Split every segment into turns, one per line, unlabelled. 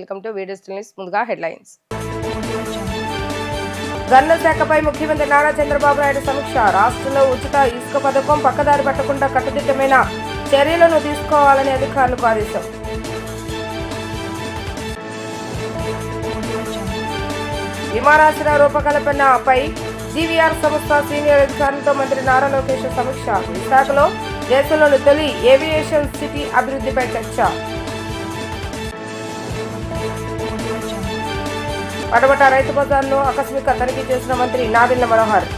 Welcome to video stills. ముందుగా headlines. గనుల శాఖపై ముఖ్యమంత్రి నారా చంద్రబాబు నాయుడు సమీక్ష. రాష్ట్రంలో ఉచిత ఇసుక పథకం పక్కదారి పట్టకుండా కట్టుదిట్టమైన చర్యలను తీసుకోవాలని అధికారులకు ఆదేశం. విమానాశ్రయ రూపకల్పనపై జీవీఆర్ సంస్థ సీనియర్ అధికారులతో మంత్రి నారా లోకేష్ సమీక్ష. విశాఖలో దేశంలోని తొలి ఏవియేషన్ సిటీ అభివృద్ధిపై చర్చ. పడమట రైతు బజార్ను ఆకస్మిక తనిఖీ చేసిన మంత్రి నాదెండ్ల మనోహర్.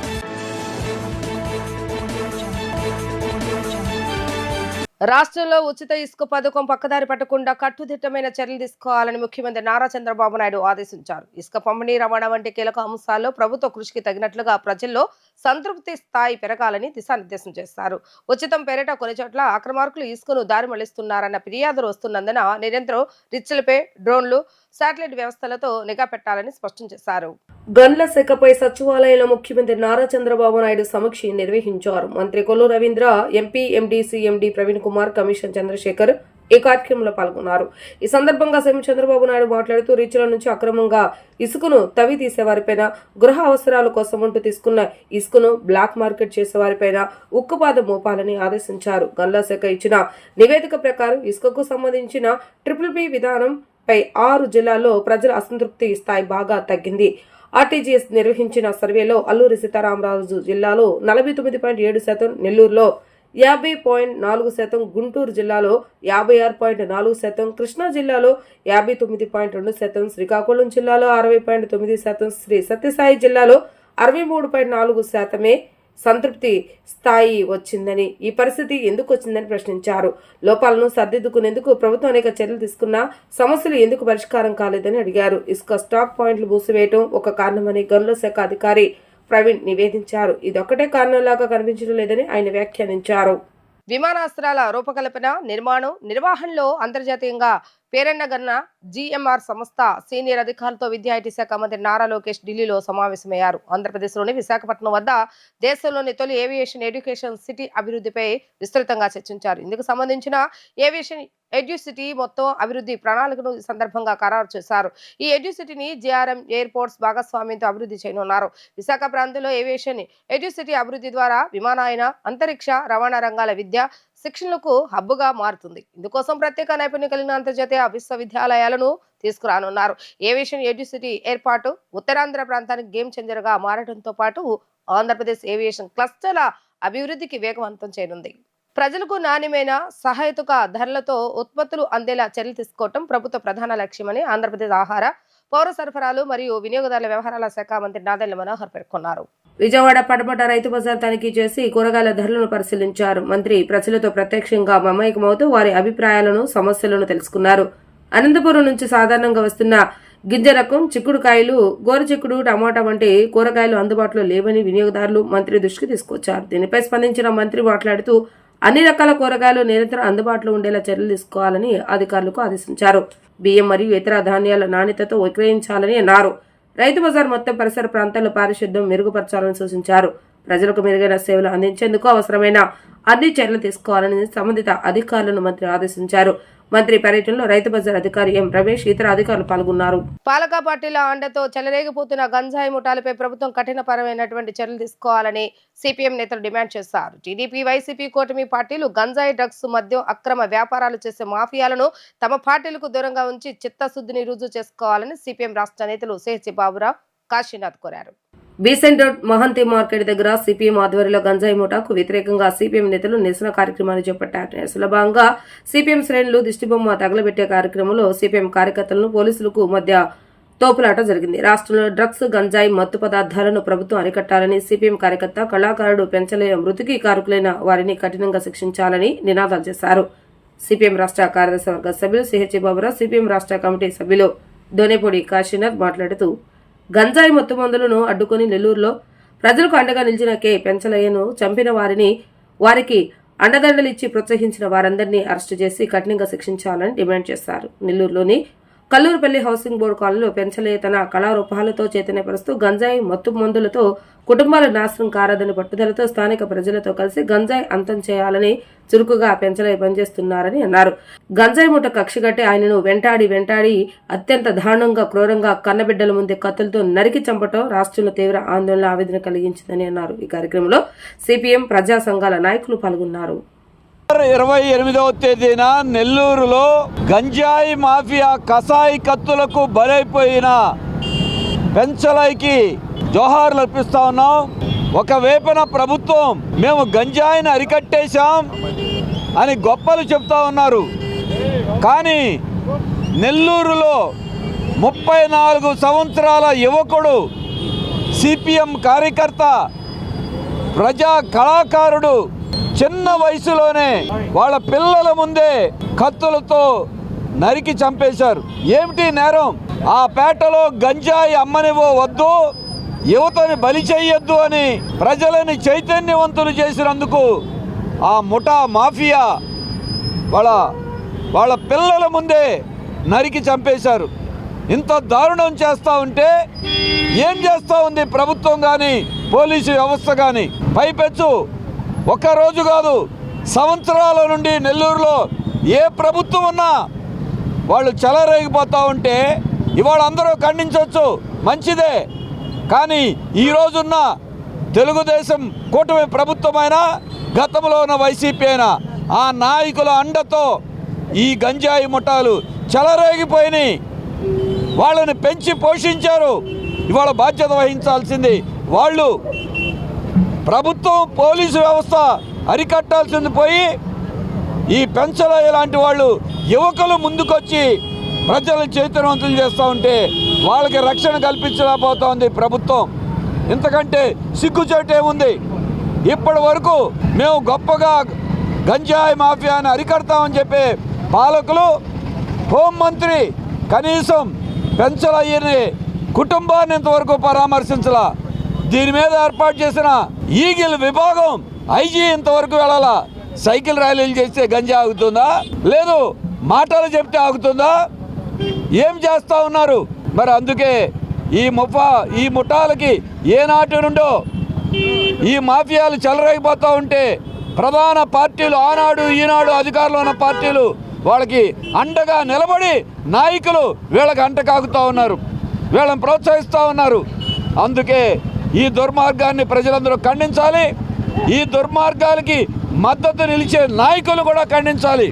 రాష్ట్రంలో ఉచిత ఇసుక పథకం పక్కదారి పట్టకుండా కట్టుదిట్టమైన చర్యలు తీసుకోవాలని ముఖ్యమంత్రి నారా చంద్రబాబు నాయుడు ఆదేశించారు. ఇసుక పంపిణీ, రవాణా వంటి కీలక అంశాల్లో ప్రభుత్వ కృషికి తగినట్లుగా ప్రజల్లో సంతృప్తి స్థాయి పెరగాలని దిశానిర్దేశం చేశారు. ఉచితం పేరిట కొన్ని చోట్ల అక్రమార్కులు ఇసుకను దారి మళ్లిస్తున్నారన్న ఫిర్యాదులు వస్తున్నందున నిరంతరం రిచ్లపై డ్రోన్లు, శాటిలైట్ వ్యవస్థలతో నిఘా పెట్టాలని స్పష్టం చేశారు. గనుల శాఖపై సచివాలయంలో ముఖ్యమంత్రి నారా చంద్రబాబు నాయుడు సమీక్ష నిర్వహించారు. మంత్రి Kollu Ravindra, MP, MDC, MD Praveen Kumar, commission Chandrasekhar ఈ కార్యక్రమంలో పాల్గొన్నారు. ఈ సందర్భంగా సీఎం చంద్రబాబు నాయుడు మాట్లాడుతూ రీచ్ల నుంచి అక్రమంగా ఇసుకను తవ్వి తీసేవారిపైన, గృహ అవసరాల కోసం అంటూ తీసుకున్న ఇసుకను బ్లాక్ మార్కెట్ చేసేవారిపైన ఉక్కుపాదం మోపాలని ఆదేశించారు. గనుల శాఖ ఇచ్చిన నివేదిక ప్రకారం ఇసుకకు సంబంధించిన BBB విధానం పై 6 జిల్లాల్లో ప్రజల అసంతృప్తి స్థాయి బాగా తగ్గింది. ఆర్టీజీఎస్ నిర్వహించిన సర్వేలో అల్లూరి సీతారామరాజు జిల్లాలో 49.7%, నెల్లూరులో 50.4%, గుంటూరు జిల్లాలో 56.4%, కృష్ణా జిల్లాలో 59.2%, శ్రీకాకుళం జిల్లాలో 60.9%, శ్రీ సత్యసాయి జిల్లాలో 63.4% సంతృప్తి స్థాయి వచ్చిందని, ఈ పరిస్థితి ఎందుకు వచ్చిందని ప్రశ్నించారు. లోపాలను సర్దిద్దుకునేందుకు ప్రభుత్వం అనేక చర్యలు తీసుకున్నా సమస్యలు ఎందుకు పరిష్కారం కాలేదని అడిగారు. ఇసుక స్టాక్ పాయింట్లు మూసివేయటం ఒక కారణమని గనుల శాఖ అధికారి ప్రవీణ్ నివేదించారు. ఇదొక్కటే కారణంలాగా కనిపించడం లేదని ఆయన వ్యాఖ్యానించారు. విమానాశ్రయాల రూపకల్పన, నిర్మాణం, నిర్వహణలో అంతర్జాతీయంగా పేరెన్నగన్న జీఎంఆర్ సంస్థ సీనియర్ అధికారులతో విద్యా ఐటీ శాఖ మంత్రి నారా లోకేష్ ఢిల్లీలో సమావేశమయ్యారు. ఆంధ్రప్రదేశ్లోని విశాఖపట్నం వద్ద దేశంలోని తొలి ఏవియేషన్ ఎడ్యుకేషన్ సిటీ అభివృద్ధిపై విస్తృతంగా చర్చించారు. ఇందుకు సంబంధించిన ఏవియేషన్ ఎడ్యుసిటీ మొత్తం అభివృద్ధి ప్రణాళికను ఈ సందర్భంగా ఖరారు చేశారు. ఈ ఎడ్యుసిటీని జేఆర్ఎం ఎయిర్పోర్ట్స్ భాగస్వామ్యంతో అభివృద్ధి చేయనున్నారు. విశాఖ ప్రాంతంలో ఏవియేషన్ ఎడ్యుసిటీ అభివృద్ధి ద్వారా విమానయాన, అంతరిక్ష రవాణా రంగాల విద్య, శిక్షణలకు హబ్బుగా మారుతుంది. ఇందుకోసం ప్రత్యేక నైపుణ్యం కలిగిన అంతర్జాతీయ విశ్వవిద్యాలయాలను తీసుకురానున్నారు. ఏవియేషన్ ఎడ్యుసిటీ ఏర్పాటు ఉత్తరాంధ్ర ప్రాంతానికి గేమ్ చేంజర్ గా మారడంతో పాటు ఆంధ్రప్రదేశ్ ఏవియేషన్ క్లస్టర్ల అభివృద్ధికి వేగవంతం చేయనుంది. ప్రజలకు నాణ్యమైన, సహాయక ధరలతో ఉత్పత్తులు అందేలా చర్యలు తీసుకోవటం ప్రభుత్వ ప్రధాన లక్ష్యమని ఆంధ్రప్రదేశ్ ఆహార, పౌర సరఫరాలు మరియు వినియోగదారుల వ్యవహారాల శాఖ మంత్రి నాదెండ్ల మనోహర్ పేర్కొన్నారు. విజయవాడ పడమట రైతు బజార్ తనిఖీ చేసి కూరగాయల ధరలను పరిశీలించారు. మంత్రి ప్రజలతో ప్రత్యక్షంగా మమేకమవుతూ వారి అభిప్రాయాలను, సమస్యలను తెలుసుకున్నారు. అనంతపురం నుంచి సాధారణంగా వస్తున్న గింజ రకం చిక్కుడుకాయలు, గోరుచిక్కుడు, టమాటా వంటి కూరగాయలు అందుబాటులో లేవని వినియోగదారులు మంత్రి దృష్టికి తీసుకొచ్చారు. దీనిపై స్పందించిన మంత్రి మాట్లాడుతూ అన్ని రకాల కూరగాయలు నిరంతరం అందుబాటులో ఉండేలా చర్యలు తీసుకోవాలని అధికారులకు ఆదేశించారు. బియ్యం మరియు ఇతర ధాన్యాల నాణ్యతతో విక్రయించాలని అన్నారు. రైతు బజార్ మొత్తం పరిసర ప్రాంతాల్లో పారిశుద్ధ్యం మెరుగుపరచాలని సూచించారు. ప్రజలకు మెరుగైన సేవలు అందించేందుకు అవసరమైన అన్ని చర్యలు తీసుకోవాలని సంబంధిత అధికారులను మంత్రి ఆదేశించారు. మంత్రి పర్యటనలో రైతు బజార్ అధికారి ఎం రమేష్, ఇతర అధికారులు పాల్గొన్నారు. పాలక పార్టీల అండతో చెలరేగిపోతున్న గంజాయి ముఠాలపై ప్రభుత్వం కఠినపరమైనటువంటి చర్యలు తీసుకోవాలని సిపిఎం నేతలు డిమాండ్ చేశారు. టీడీపీ, వైసీపీ కూటమి పార్టీలు గంజాయి, డ్రగ్స్, మద్యం అక్రమ వ్యాపారాలు చేసే మాఫియాలను తమ పార్టీలకు దూరంగా ఉంచి చిత్తశుద్ధిని రుజువు చేసుకోవాలని సిపిఎం రాష్ట్ర నేతలు సేహచి బాబురావు, కాశీనాథ్ కోరారు. బీసెంట్ రోడ్ మహంతి మార్కెట్ దగ్గర సిపిఎం ఆధ్వర్యంలో గంజాయి ముఠాకు వ్యతిరేకంగా సిపిఎం నేతలు నిరసన కార్యక్రమాన్ని చేపట్టారు. నిరసనలో భాగంగా సిపిఎం శ్రేణులు దిష్టిబొమ్మ తగలబెట్టే కార్యక్రమంలో సిపిఎం కార్యకర్తలను పోలీసులకు మధ్య తోపులాట జరిగింది. రాష్ట్రంలో డ్రగ్స్, గంజాయి, మత్తు పదార్థాలను ప్రభుత్వం అరికట్టాలని సిపిఎం కార్యకర్త, కళాకారుడు పెంచలే మృతికి కారకులైన వారిని కఠినంగా శిక్షించాలని నినాదాలు చేశారు. సిపిఎం రాష్ట్ర కార్యదర్శి వర్గ సభ్యులు సిహెచ్ బాబురావు, సిపిఎం రాష్ట్ర కమిటీ సభ్యులు దోనేపూడి కాశీనాథ్ మాట్లాడుతూ గంజాయి మత్తు మందులను అడ్డుకుని నెల్లూరులో ప్రజలకు అండగా నిలిచిన పెంచలయ్యను చంపిన వారికి అండదండలు ఇచ్చి ప్రోత్సహించిన వారందరినీ అరెస్టు చేసి కఠినంగా శిక్షించాలని డిమాండ్ చేశారు. నెల్లూరులోని కల్లూరుపల్లి హౌసింగ్ బోర్డు కాలనీలో పెంచలయ్య తన కళారూపాలతో చైతన్యపరుస్తూ గంజాయి మత్తు మందులతో కుటుంబాల నాశనం కారదని పట్టుదలతో స్థానిక ప్రజలతో కలిసి గంజాయి అంతం చేయాలని చురుకుగా పెంచలై పనిచేస్తున్నారని అన్నారు. గంజాయి ముఠ కక్షగట్టి ఆయనను వెంటాడి అత్యంత దారుణంగా క్రూరంగా కన్నబిడ్డల ముందే కత్తులతో నరికి చంపటం రాష్ట్రంలో తీవ్ర ఆందోళన ఆవేదన కలిగించిందని అన్నారు. ఈ కార్యక్రమంలో సిపిఎం ప్రజా సంఘాల నాయకులు పాల్గొన్నారు.
28వ తేదీన నెల్లూరులో గంజాయి మాఫియా కసాయి కత్తులకు బలైపోయిన పెంచలైకి జోహార్లు అర్పిస్తా ఉన్నాం. ఒకవైపున ప్రభుత్వం మేము గంజాయిని అరికట్టేశాం అని గొప్పలు చెప్తా ఉన్నారు. కానీ నెల్లూరులో 34 సంవత్సరాల యువకుడు, సిపిఎం కార్యకర్త, ప్రజా కళాకారుడు చిన్న వయసులోనే వాళ్ళ పిల్లల ముందే కత్తులతో నరికి చంపేశారు. ఏమిటి నేరం? ఆ పేటలో గంజాయి అమ్మనివ్వవద్దు, యువతని బలి చేయొద్దు అని ప్రజలని చైతన్యవంతులు చేసినందుకు ఆ ముఠా మాఫియా వాళ్ళ పిల్లల ముందే నరికి చంపేశారు. ఇంత దారుణం చేస్తూ ఉంటే ఏం చేస్తూ ఉంది ప్రభుత్వం కానీ పోలీసు వ్యవస్థ కానీ? పైపెచ్చు ఒక్కరోజు కాదు, సంవత్సరాల నుండి నెల్లూరులో ఏ ప్రభుత్వం ఉన్నా వాళ్ళు చెలరేగిపోతూ ఉంటే ఇవాళ అందరూ ఖండించవచ్చు, మంచిదే. కానీ ఈరోజున్న తెలుగుదేశం కూటమి ప్రభుత్వమైనా గతంలో ఉన్న వైసీపీ అయినా ఆ నాయకుల అండతో ఈ గంజాయి ముఠాలు చెలరేగిపోయినాయి. వాళ్ళని పెంచి పోషించారు. ఇవాళ బాధ్యత వహించాల్సింది వాళ్ళు. ప్రభుత్వం పోలీసు వ్యవస్థ అరికట్టాల్సింది పోయి ఈ పెంచలయ్య లాంటి వాళ్ళు యువకులు ముందుకొచ్చి ప్రజలను చైతన్యవంతులు చేస్తూ ఉంటే వాళ్ళకి రక్షణ కల్పించలేకపోతా ఉంది ప్రభుత్వం. ఇంతకంటే సిగ్గుచేటే ఉంది. ఇప్పటి వరకు మేము గొప్పగా గంజాయి మాఫియాని అరికడతామని చెప్పే పాలకులు, హోంమంత్రి కనీసం పెంచలయ్యని కుటుంబాన్ని ఇంతవరకు పరామర్శించలా. దీని మీద ఏర్పాటు చేసిన ఈగిల్ విభాగం ఐజీ ఇంతవరకు వెళ్ళాలా? సైకిల్ ర్యాలీలు చేస్తే గంజా ఆగుతుందా? లేదు మాటలు చెప్తే ఆగుతుందా? ఏం చేస్తూ ఉన్నారు? మరి అందుకే ఈ ముఠాలకి ఏనాటి నుండో ఈ మాఫియాలు చెలరేగిపోతూ ఉంటే ప్రధాన పార్టీలు, ఆనాడు ఈనాడు అధికారంలో ఉన్న పార్టీలు వాళ్ళకి అండగా నిలబడి నాయకులు వీళ్ళకి అంటకాగుతూ ఉన్నారు, వీళ్ళని ప్రోత్సహిస్తూ ఉన్నారు. అందుకే ఈ దుర్మార్గాన్ని ప్రజలందరూ ఖండించాలి. ఈ దుర్మార్గాలకి మద్దతు నిలిచే నాయకులు కూడా ఖండించాలి.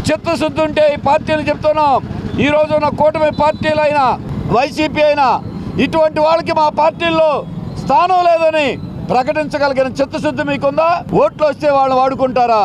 చిత్తశుద్ధి ఉంటే ఈ పార్టీలు చెప్తున్నాం, ఈ రోజున కూటమి పార్టీలైనా వైసీపీ అయినా ఇటువంటి వాళ్ళకి మా పార్టీల్లో స్థానం లేదని ప్రకటించగలిగిన చిత్తశుద్ధి మీకుందా? ఓట్లు వస్తే వాళ్ళు వాడుకుంటారా?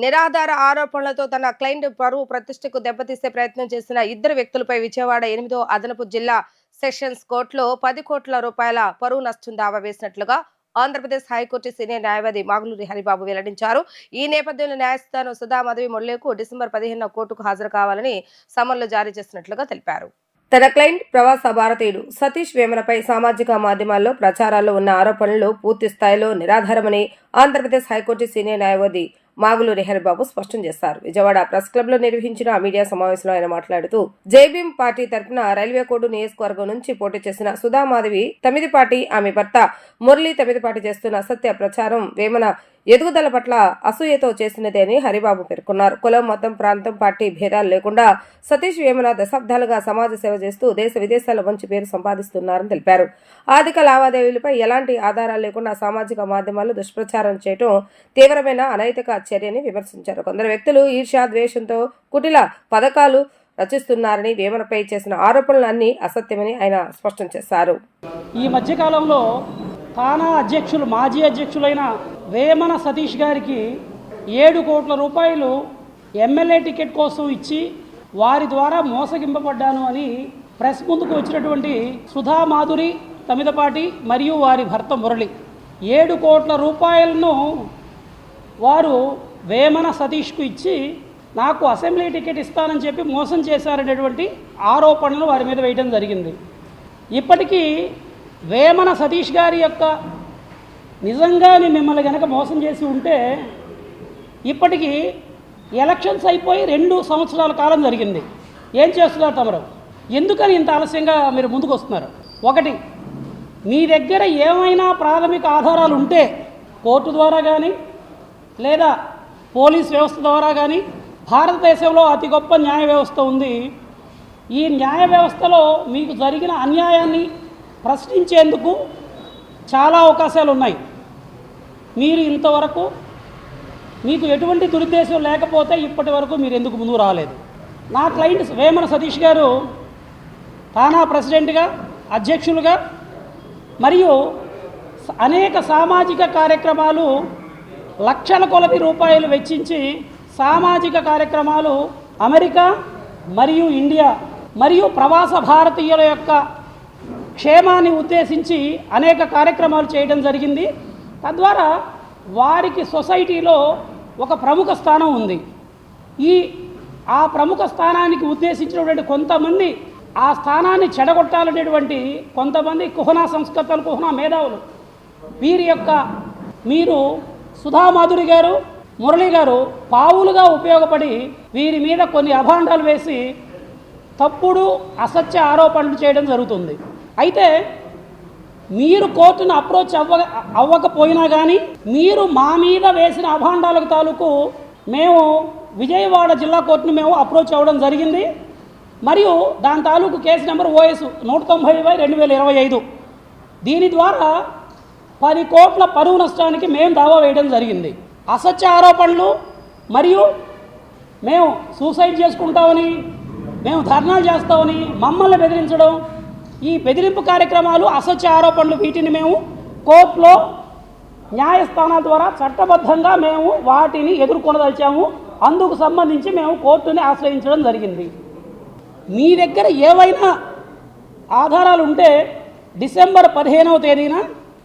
నిరాధార ఆరోపణలతో తన క్లయింట్ పరువు ప్రతిష్టకు దెబ్బతీసే ప్రయత్నం చేసిన 2 వ్యక్తులపై విజయవాడ 8వ అదనపు జిల్లా సెషన్స్ కోర్టులో 10 కోట్ల రూపాయల పరువు నష్టం దావా వేసినట్లుగా ఆంధ్రప్రదేశ్ హైకోర్టు సీనియర్ న్యాయవాది మాగులూరి హరిబాబు వెల్లడించారు. ఈ నేపథ్యంలో న్యాయస్థానం సుధా మాధవి మురళీకు డిసెంబర్ 15న కోర్టుకు హాజరు కావాలని సమన్లు జారీ చేసినట్లుగా తెలిపారు. తన క్లయింట్ ప్రవాస భారతీయుడు సతీష్ వేమనపై సామాజిక మాధ్యమాల్లో ప్రచారాల్లో ఉన్న ఆరోపణలు పూర్తి స్థాయిలో నిరాధారమని ఆంధ్రప్రదేశ్ హైకోర్టు సీనియర్ న్యాయవాది మాగులూరి హరిబాబు స్పష్టం చేశారు. విజయవాడ ప్రెస్ క్లబ్ లో నిర్వహించిన మీడియా సమావేశంలో ఆయన మాట్లాడుతూ జైభీం పార్టీ తరఫున రైల్వే కోర్టు నియోజకవర్గం నుంచి పోటీ చేసిన సుధా మాధవి తమిదిపాటి, ఆమె భర్త మురళి తమిదిపాటి చేస్తున్న అసత్య ప్రచారం వేమన ఎదుగుదల పట్ల అసూయతో చేసినదే అని హరిబాబు పేర్కొన్నారు. కులం, మతం, ప్రాంతం, పార్టీ భేదాలు లేకుండా సతీష్ వేమన దశాబ్దాలుగా సమాజ సేవ చేస్తూ దేశ విదేశాల మంచి పేరు సంపాదిస్తున్నారని తెలిపారు. ఆర్థిక లావాదేవీలపై ఎలాంటి ఆధారాలు లేకుండా సామాజిక మాధ్యమాల్లో దుష్ప్రచారం చేయడం తీవ్రమైన అనైతిక చర్యని విమర్శించారు. కొందరు వ్యక్తులు ఈర్ష్య, ద్వేషంతో కుటిల పథకాలు రచిస్తున్నారని, వేమనపై చేసిన ఆరోపణలు అన్ని అసత్యమని ఆయన స్పష్టం చేశారు.
ఈ మధ్యకాలంలో తానా అధ్యక్షులు, మాజీ అధ్యక్షులైన వేమన సతీష్ గారికి 7 కోట్ల రూపాయలు ఎమ్మెల్యే టికెట్ కోసం ఇచ్చి వారి ద్వారా మోసగింపబడ్డాను అని ప్రెస్ ముందుకు వచ్చినటువంటి సుధా మాధురి తమిదపాటి మరియు వారి భర్త మురళి 7 కోట్ల రూపాయలను వారు వేమన సతీష్కు ఇచ్చి నాకు అసెంబ్లీ టికెట్ ఇస్తానని చెప్పి మోసం చేశారనేటువంటి ఆరోపణలు వారి మీద వేయడం జరిగింది. ఇప్పటికీ వేమన సతీష్ గారి యొక్క నిజంగానే మిమ్మల్ని కనుక మోసం చేసి ఉంటే ఇప్పటికీ ఎలక్షన్స్ అయిపోయి 2 సంవత్సరాల కాలం జరిగింది. ఏం చేస్తున్నారు తమరు? ఎందుకని ఇంత ఆలస్యంగా మీరు ముందుకు వస్తున్నారు? ఒకటి, మీ దగ్గర ఏమైనా ప్రాథమిక ఆధారాలు ఉంటే కోర్టు ద్వారా కానీ లేదా పోలీస్ వ్యవస్థ ద్వారా కానీ, భారతదేశంలో అతి గొప్ప న్యాయ వ్యవస్థ ఉంది. ఈ న్యాయ వ్యవస్థలో మీకు జరిగిన అన్యాయాన్ని ప్రశ్నించేందుకు చాలా అవకాశాలు ఉన్నాయి. మీరు ఇంతవరకు మీకు ఎటువంటి దురుద్దేశం లేకపోతే ఇప్పటి వరకు మీరు ఎందుకు ముందుకు రాలేదు? నా క్లయింట్ వేమన సతీష్ గారు తానా ప్రెసిడెంట్గా, అధ్యక్షులుగా మరియు అనేక సామాజిక కార్యక్రమాలు లక్షల కొలది రూపాయలు వెచ్చించి సామాజిక కార్యక్రమాలు అమెరికా మరియు ఇండియా మరియు ప్రవాస భారతీయుల యొక్క క్షేమాన్ని ఉద్దేశించి అనేక కార్యక్రమాలు చేయడం జరిగింది. తద్వారా వారికి సొసైటీలో ఒక ప్రముఖ స్థానం ఉంది. ఆ ప్రముఖ స్థానానికి ఉద్దేశించినటువంటి కొంతమంది ఆ స్థానాన్ని చెడగొట్టాలనేటువంటి కొంతమంది కుహనా సంస్కర్తలు, కుహనా మేధావులు మీరు సుధామాధురి గారు, మురళి గారు పావులుగా ఉపయోగపడి వీరి మీద కొన్ని అభాండాలు వేసి తప్పుడు అసత్య ఆరోపణలు చేయడం జరుగుతుంది. అయితే మీరు కోర్టును అప్రోచ్ అవ్వకపోయినా కానీ మీరు మా మీద వేసిన అభాండాలకు తాలూకు మేము విజయవాడ జిల్లా కోర్టును మేము అప్రోచ్ అవ్వడం జరిగింది. మరియు దాని తాలూకు కేసు నెంబర్ OS 190/2025. దీని ద్వారా 10 కోట్ల పరువు నష్టానికి మేము దావా వేయడం జరిగింది. అసత్య ఆరోపణలు మరియు మేము సూసైడ్ చేసుకుంటామని, మేము ధర్నాలు చేస్తామని మమ్మల్ని బెదిరించడం, ఈ బెదిరింపు కార్యక్రమాలు, అసత్య ఆరోపణలు, వీటిని మేము కోర్టులో న్యాయస్థానాల ద్వారా చట్టబద్ధంగా మేము వాటిని ఎదుర్కొనదలిచాము. అందుకు సంబంధించి మేము కోర్టుని ఆశ్రయించడం జరిగింది. మీ దగ్గర ఏవైనా ఆధారాలు ఉంటే డిసెంబర్ 15వ తేదీన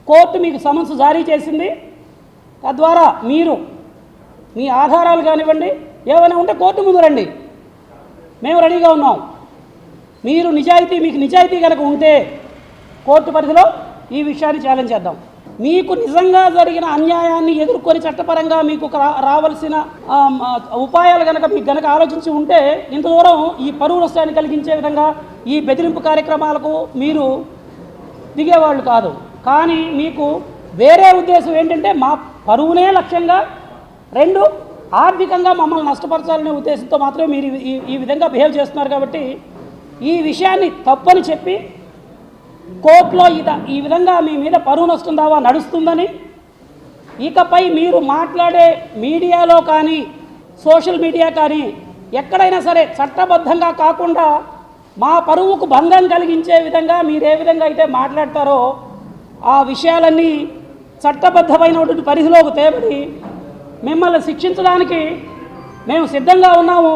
కోర్టు మీకు సమన్స్ జారీ చేసింది. తద్వారా మీరు మీ ఆధారాలు కానివ్వండి ఏమైనా ఉంటే కోర్టు ముందు రండి, మేము రెడీగా ఉన్నాం. మీకు నిజాయితీ కనుక ఉంటే కోర్టు పరిధిలో ఈ విషయాన్ని ఛాలెంజ్ చేద్దాం. మీకు నిజంగా జరిగిన అన్యాయాన్ని ఎదుర్కొని చట్టపరంగా మీకు రావాల్సిన ఉపాయాలు మీకు ఆలోచించి ఉంటే ఇంత దూరం ఈ పరువు నష్టాన్ని కలిగించే విధంగా ఈ బెదిరింపు కార్యక్రమాలకు మీరు దిగేవాళ్ళు కాదు. కానీ మీకు వేరే ఉద్దేశం ఏంటంటే మా పరువునే లక్ష్యంగా, 2 ఆర్థికంగా మమ్మల్ని నష్టపరచాలనే ఉద్దేశంతో మాత్రమే మీరు ఈ విధంగా బిహేవ్ చేస్తున్నారు. కాబట్టి ఈ విషయాన్ని తప్పని చెప్పి కోర్టులో ఈ విధంగా మీ మీద పరువు నష్టం దావా నడుస్తుందని, ఇకపై మీరు మాట్లాడే మీడియాలో కానీ సోషల్ మీడియా కానీ ఎక్కడైనా సరే చట్టబద్ధంగా కాకుండా మా పరువుకు భంగం కలిగించే విధంగా మీరు ఏ విధంగా అయితే మాట్లాడతారో ఆ విషయాలన్నీ చట్టబద్ధమైనటువంటి పరిధిలోకి తేబడి మిమ్మల్ని శిక్షించడానికి మేము సిద్ధంగా ఉన్నాము.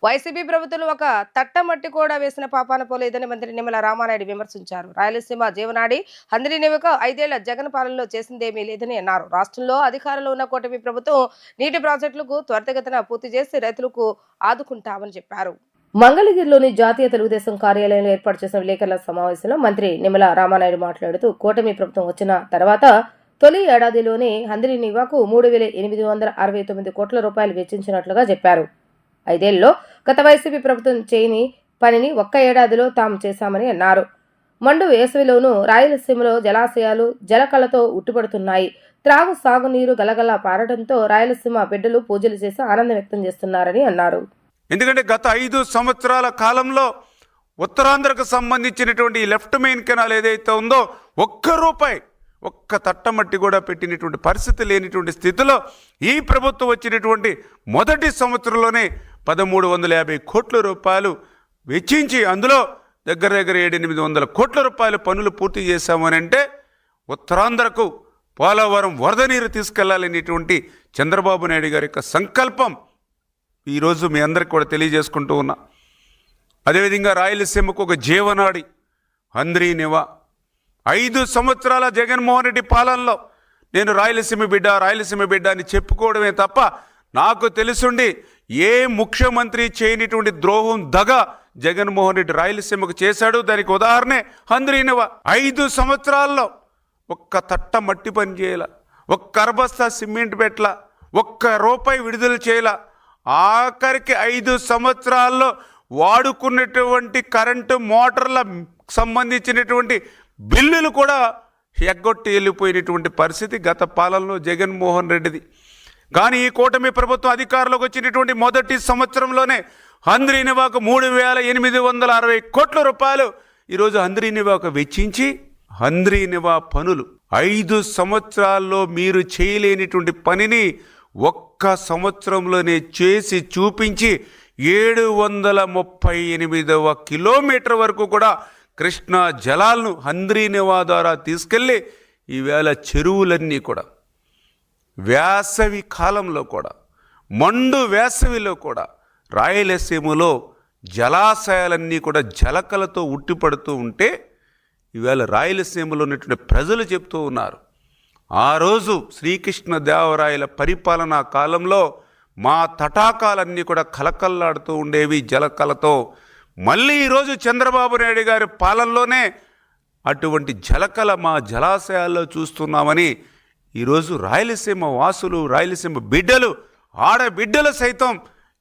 వైసీపీ ప్రభుత్వం ఒక తట్టమట్టి కూడా వేసిన పాపాన పోలేదని మంత్రి నిమ్మల రామానాయుడు విమర్శించారు. రాయలసీమ జీవనాడి హంద్రీ నివక 5 ఏళ్ల జగన్ పాలనలో చేసిందేమీ లేదని అన్నారు. రాష్ట్రంలో అధికారంలో ఉన్న కూటమి ప్రభుత్వం నీటి ప్రాజెక్టులకు త్వరితగతిన పూర్తి చేసి రైతులకు ఆదుకుంటామని చెప్పారు. మంగళగిరిలోని జాతీయ తెలుగుదేశం కార్యాలయంలో ఏర్పాటు చేసిన విలేకరుల సమావేశంలో మంత్రి నిమ్మల రామానాయుడు మాట్లాడుతూ కూటమి ప్రభుత్వం వచ్చిన తర్వాత తొలి ఏడాదిలోనే హంద్రీ నివాకు 3,869 కోట్ల రూపాయలు వెచ్చించినట్లుగా చెప్పారు. 5 ఏళ్లలో గత వైసీపీ ప్రభుత్వం చేయని పనిని ఒక్క ఏడాదిలో తాము చేశామని అన్నారు. మండు వేసవిలోనూ రాయలసీమలో జలాశయాలు జలకళతో ఉట్టిపడుతున్నాయి. త్రాగు సాగునీరు గలగలా పారడంతో రాయలసీమ బిడ్డలు పూజలు చేసి ఆనందం వ్యక్తం చేస్తున్నారని అన్నారు.
ఎందుకంటే గత 5 సంవత్సరాల కాలంలో ఉత్తరాంధ్రకు సంబంధించినటువంటి లెఫ్ట్ మెయిన్ కెనాల్ ఏదైతే ఉందో ఒక్క తట్టమట్టి కూడా పెట్టినటువంటి పరిస్థితి లేనిటువంటి స్థితిలో ఈ ప్రభుత్వం వచ్చినటువంటి మొదటి సంవత్సరంలోనే 1,350 కోట్ల రూపాయలు వెచ్చించి అందులో దగ్గర 700-800 కోట్ల రూపాయల పనులు పూర్తి చేశామని అంటే ఉత్తరాంధ్రకు పోలవరం వరద నీరు తీసుకెళ్లాలనేటువంటి చంద్రబాబు నాయుడు గారి యొక్క సంకల్పం ఈరోజు మీ అందరికీ కూడా తెలియజేసుకుంటూ ఉన్నా. అదేవిధంగా రాయలసీమకు ఒక జీవనాడి హంద్రీ నివా 5 సంవత్సరాల జగన్మోహన్ రెడ్డి పాలనలో నేను రాయలసీమ బిడ్డ అని చెప్పుకోవడమే తప్ప నాకు తెలుసుండి ఏ ముఖ్యమంత్రి చేయనిటువంటి ద్రోహం దగ జగన్మోహన్ రెడ్డి రాయలసీమకు చేశాడు. దానికి ఉదాహరణే హంద్రీ నివా. 5 సంవత్సరాల్లో ఒక్క తట్ట మట్టి పని చేయాల, ఒక్క అరబస్తా సిమెంట్ పెట్టల, ₹1 విడుదల చేయాల. ఆఖరికి 5 సంవత్సరాల్లో వాడుకున్నటువంటి కరెంటు మోటార్ల సంబంధించినటువంటి బిల్లులు కూడా ఎగ్గొట్టి వెళ్ళిపోయినటువంటి పరిస్థితి గత పాలనలో జగన్మోహన్ రెడ్డిది. కానీ ఈ కూటమి ప్రభుత్వం అధికారంలోకి వచ్చినటువంటి మొదటి సంవత్సరంలోనే హంద్రీనివాకు 3,860 కోట్ల రూపాయలు ఈరోజు హంద్రీనివాకు వెచ్చించి హంద్రీనివా పనులు 5 సంవత్సరాల్లో మీరు చేయలేనిటువంటి పనిని ఒక్క సంవత్సరంలోనే చేసి చూపించి 738వ కిలోమీటర్ వరకు కూడా కృష్ణా జలాలను హంద్రీనివా ద్వారా తీసుకెళ్ళి ఈవేళ చెరువులన్నీ కూడా వేసవి కాలంలో కూడా మండు వేసవిలో కూడా రాయలసీమలో జలాశయాలన్నీ కూడా జలకలతో ఉట్టిపడుతూ ఉంటే ఈవేళ రాయలసీమలో ఉన్నటువంటి ప్రజలు చెప్తూ ఉన్నారు, ఆ రోజు శ్రీకృష్ణదేవరాయల పరిపాలనా కాలంలో మా తటాకాలన్నీ కూడా కలకల్లాడుతూ ఉండేవి జలకలతో. మళ్ళీ ఈరోజు చంద్రబాబు నాయుడు గారి పాలనలోనే అటువంటి జలకల మా జలాశయాల్లో చూస్తున్నామని ఈరోజు రాయలసీమ వాసులు, రాయలసీమ బిడ్డలు, ఆడబిడ్డలు సైతం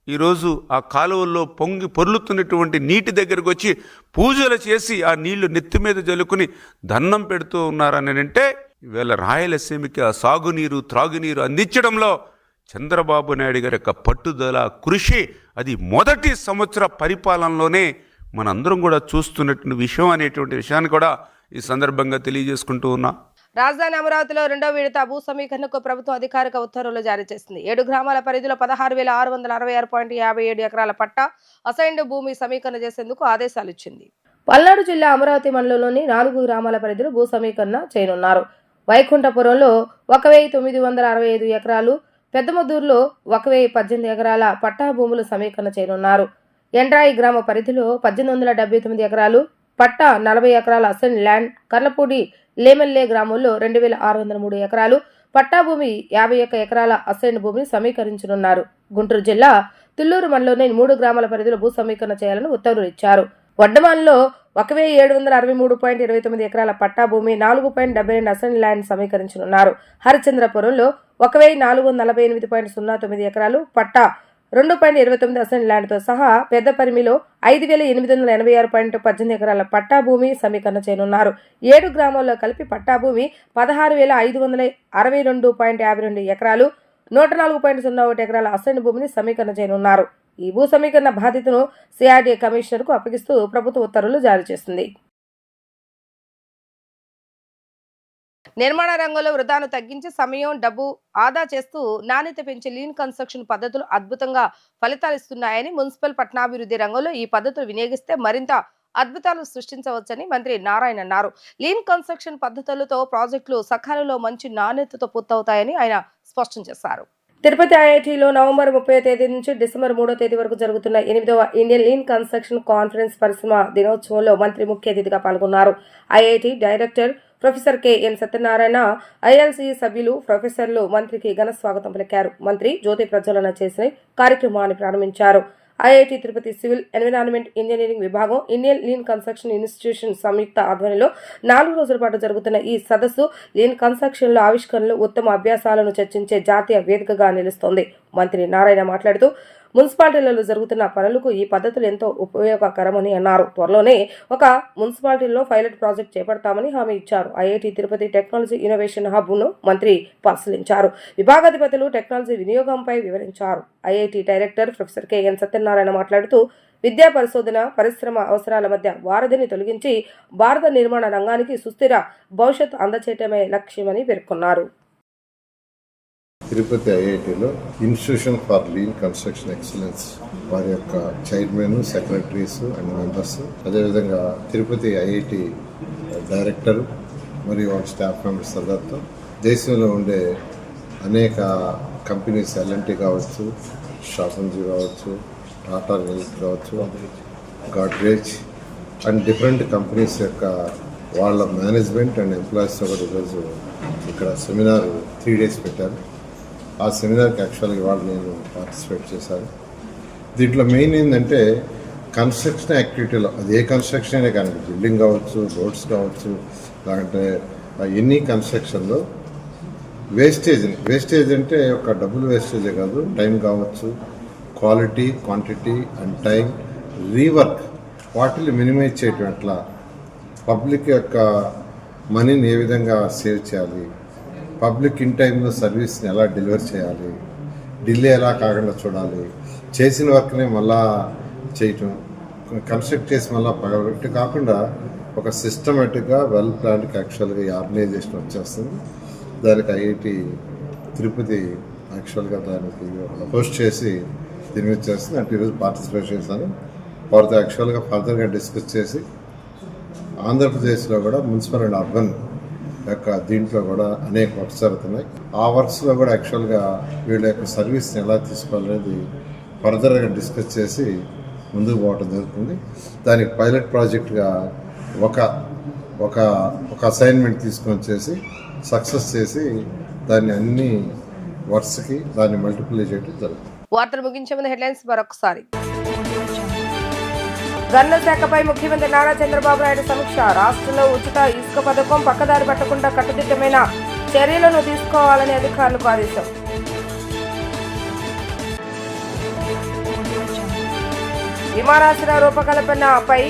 ఈరోజు ఆ కాలువల్లో పొంగి పొర్లుతున్నటువంటి నీటి దగ్గరకు వచ్చి పూజలు చేసి ఆ నీళ్లు నెత్తి మీద జల్లుకుని దండం పెడుతూ ఉన్నారని అంటే ఈవేళ రాయలసీమకి ఆ సాగునీరు, త్రాగునీరు అందించడంలో చంద్రబాబు నాయుడు గారి యొక్క పట్టుదల, కృషి అది మొదటి సంవత్సర పరిపాలనలోనే మనందరం కూడా చూస్తున్నటువంటి విషయం అనేటువంటి విషయాన్ని కూడా ఈ సందర్భంగా తెలియజేసుకుంటూ ఉన్నా.
రాజధాని అమరావతిలో 2వ విడత భూ సమీకరణకు ప్రభుత్వం అధికారిక ఉత్తర్వులు జారీ చేసింది. 7 గ్రామాల పరిధిలో 16,666.57 ఎకరాల పట్టా అసైన్డ్ భూమి సమీకరణ చేసేందుకు ఆదేశాలు ఇచ్చింది. పల్నాడు జిల్లా అమరావతి మండలంలోని 4 గ్రామాల పరిధిలో భూ సమీకరణ చేయనున్నారు. వైకుంఠపురంలో 1,965 ఎకరాలు, పెద్దమద్దూరులో 1,018 ఎకరాల పట్టా భూములు సమీకరణ చేయనున్నారు. ఎండ్రాయి గ్రామ పరిధిలో 1,879 ఎకరాలు పట్టా, 40 ఎకరాల అసైన్ ల్యాండ్, కర్లపూడి లేమెల్లే గ్రామంలో 2,603 ఎకరాలు పట్టా భూమి, 51 ఎకరాల అసైన్ భూమిని సమీకరించనున్నారు. గుంటూరు జిల్లా తుళ్లూరు మండలంలోని 3 గ్రామాల పరిధిలో భూ సమీకరణ చేయాలని ఉత్తర్వులు ఇచ్చారు. వడ్డమాన్లో 1,723.29 ఎకరాల పట్టా భూమి, 4.72 అసైన్ ల్యాండ్ సమీకరించనున్నారు. హరిచంద్రపురంలో 1,448.09 ఎకరాలు పట్టా, 2.29 అసైన్ ల్యాండ్తో సహా పెద్దపరిమిలో 5,886.18 ఎకరాల పట్టా భూమి సమీకరణ చేయనున్నారు. 7 గ్రామాల్లో కలిపి పట్టా భూమి 16,562.52 ఎకరాలు, 104.01 ఎకరాల అసైన్ భూమిని సమీకరణ చేయనున్నారు. ఈ భూ సమీకరణ బాధ్యతను సిఆర్డీఏ కమిషనర్కు అప్పగిస్తూ ప్రభుత్వ ఉత్తర్వులు జారీ చేసింది. నిర్మాణ రంగంలో వృధాను తగ్గించి సమయం, డబ్బు ఆదా చేస్తూ నాణ్యత పెంచే లీన్ కన్స్ట్రక్షన్ పద్ధతులు అద్భుతంగా ఫలితాలిస్తున్నాయని, మున్సిపల్ పట్టణాభివృద్ధి రంగంలో ఈ పద్ధతులు వినియోగిస్తే మరింత అద్భుతాలు సృష్టించవచ్చని మంత్రి నారాయణ అన్నారు. లీన్ కన్స్ట్రక్షన్ పద్ధతులతో ప్రాజెక్టులు సకాలంలో మంచి నాణ్యతతో పూర్తవుతాయని ఆయన స్పష్టం చేశారు. తిరుపతి ఐఐటీలో నవంబర్ 30వ తేదీ నుంచి డిసెంబర్ 3వ తేదీ వరకు జరుగుతున్న 8వ ఇండియన్ లీన్ కన్స్ట్రక్షన్ కాన్ఫరెన్స్ పరిశ్రమ దినోత్సవంలో మంత్రి ముఖ్య అతిథిగా పాల్గొన్నారు. IIT director professor KN Satyanarayana, ILC సభ్యులు, ప్రొఫెసర్లు మంత్రికి ఘన స్వాగతం పలికారు. మంత్రి జ్యోతి ప్రజ్వలన చేసి కార్యక్రమాన్ని ప్రారంభించారు. IIT Tirupati civil environment engineering విభాగం, ఇండియన్ లీన్ కన్స్ట్రక్షన్ ఇన్స్టిట్యూషన్ సంయుక్త ఆధ్వర్యంలో 4 రోజుల పాటు జరుగుతున్న ఈ సదస్సు లీన్ కన్స్ట్రక్షన్లో ఆవిష్కరణలు, ఉత్తమ అభ్యాసాలను చర్చించే జాతీయ వేదికగా నిలుస్తోంది. మంత్రి నారాయణ మాట్లాడుతూ మున్సిపాలిటీలలో జరుగుతున్న పనులకు ఈ పద్ధతులు ఎంతో ఉపయోగకరమని అన్నారు. త్వరలోనే ఒక మున్సిపాలిటీలో పైలట్ ప్రాజెక్ట్ చేపడతామని హామీ ఇచ్చారు. ఐఐటి తిరుపతి టెక్నాలజీ ఇన్నోవేషన్ హబ్ను మంత్రి పరిశీలించారు. విభాగాధిపతులు టెక్నాలజీ వినియోగంపై వివరించారు. IIT director professor KN Satyanarayana మాట్లాడుతూ విద్యా పరిశోధన, పరిశ్రమ అవసరాల మధ్య వారధిని తొలగించి భారత నిర్మాణ రంగానికి సుస్థిర భవిష్యత్తు అందచేయటమే లక్ష్యమని పేర్కొన్నారు.
తిరుపతి ఐఐటిలో institution for lean construction excellence వారి యొక్క చైర్మన్, సెక్రటరీస్ అండ్ మెంబర్స్, అదేవిధంగా తిరుపతి ఐఐటి డైరెక్టర్ మరియు వాళ్ళ స్టాఫ్ మెంబర్స్ అందరితో దేశంలో ఉండే అనేక కంపెనీస్, ఎల్ఎన్టీ కావచ్చు, షాపంజీ కావచ్చు, టాటా రిల్స్ కావచ్చు, గాడ్రేజ్ అండ్ డిఫరెంట్ కంపెనీస్ యొక్క వాళ్ళ మేనేజ్మెంట్ అండ్ ఎంప్లాయీస్తో కూడా ఈరోజు ఇక్కడ సెమినార్ 3 days పెట్టారు. ఆ సెమినార్కి యాక్చువల్గా ఇవాళ నేను పార్టిసిపేట్ చేశాను. దీంట్లో మెయిన్ ఏంటంటే కన్స్ట్రక్షన్ యాక్టివిటీలో, అది ఏ కన్స్ట్రక్షన్ అయినా కానీ, బిల్డింగ్ కావచ్చు, రోడ్స్ కావచ్చు, లేదంటే ఎనీ కన్స్ట్రక్షన్లో వేస్టేజ్ అంటే ఒక డబ్బులు వేస్టేజే కాదు, టైం కావచ్చు, quality, quantity and time, rework వాటిని మినిమైజ్ చేయటం ఎట్లా, పబ్లిక్ యొక్క మనీని ఏ విధంగా సేవ్ చేయాలి, పబ్లిక్ ఇన్ టైంలో సర్వీస్ని ఎలా డెలివర్ చేయాలి, డిలే ఎలా కాకుండా చూడాలి, చేసిన వర్క్ని మళ్ళా చేయటం, కన్స్ట్రక్ట్ చేసి మళ్ళీ పగలబెట్టి కాకుండా ఒక సిస్టమేటిక్గా వెల్ ప్లాన్డ్కి యాక్చువల్గా ఈ ఆర్గనైజేషన్ వచ్చేస్తుంది. దానికి ఐఐటి తిరుపతి యాక్చువల్గా దానికి హోస్ట్ చేసి దీని మీద చేస్తుంది. అంటే ఈరోజు పార్టిసిపేట్ చేశాను. వారితో యాక్చువల్గా ఫర్దర్గా డిస్కస్ చేసి ఆంధ్రప్రదేశ్లో కూడా మున్సిపల్ అండ్ అర్బన్ యొక్క దీంట్లో కూడా అనేక వర్క్స్ జరుగుతున్నాయి. ఆ వర్క్స్లో కూడా యాక్చువల్గా వీళ్ళ యొక్క సర్వీస్ని ఎలా తీసుకోవాలనేది ఫర్దర్గా డిస్కస్ చేసి ముందుకు పోవడం జరుగుతుంది. దానికి పైలట్ ప్రాజెక్ట్గా ఒక అసైన్మెంట్ తీసుకొని వచ్చేసి సక్సెస్ చేసి దాన్ని అన్ని వర్క్స్కి దాన్ని మల్టిప్లై చేయడం జరుగుతుంది.
వార్తలు ముగించే ముందు హెడ్లైన్స్ మరొకసారి. గనుల శాఖపై ముఖ్యమంత్రి నారా చంద్రబాబు నాయుడు సమీక్ష. రాష్ట్రంలో ఉచిత ఇసుక పథకం పక్కదారి పట్టకుండా కట్టుదిట్టమైన చర్యలను తీసుకోవాలని అధికారులకు ఆదేశం. విమానాశ్రయ రూపకల్పనపై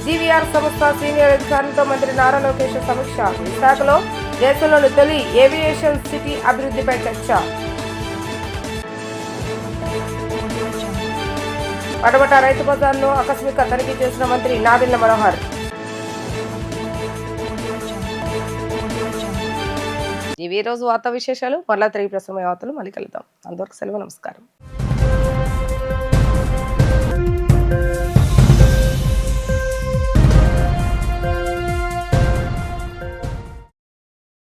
జీవీఆర్ సంస్థ సీనియర్ అధికారులతో మంత్రి నారా లోకేష్ సమీక్ష. విశాఖలో దేశంలోని తొలి ఏవియేషన్ సిటీ అభివృద్ధిపై చర్చ. పడమట రైతు బజార్ను ఆకస్మిక తనిఖీ చేసిన మంత్రి నాదెండ్ల మనోహర్. ఇవి రోజు వార్తా విశేషాలు. మరలా తిరిగి ప్రసరమయ్యే వార్తలు మళ్ళీ కలుద్దాం. అంతవరకు సెలవు. నమస్కారం.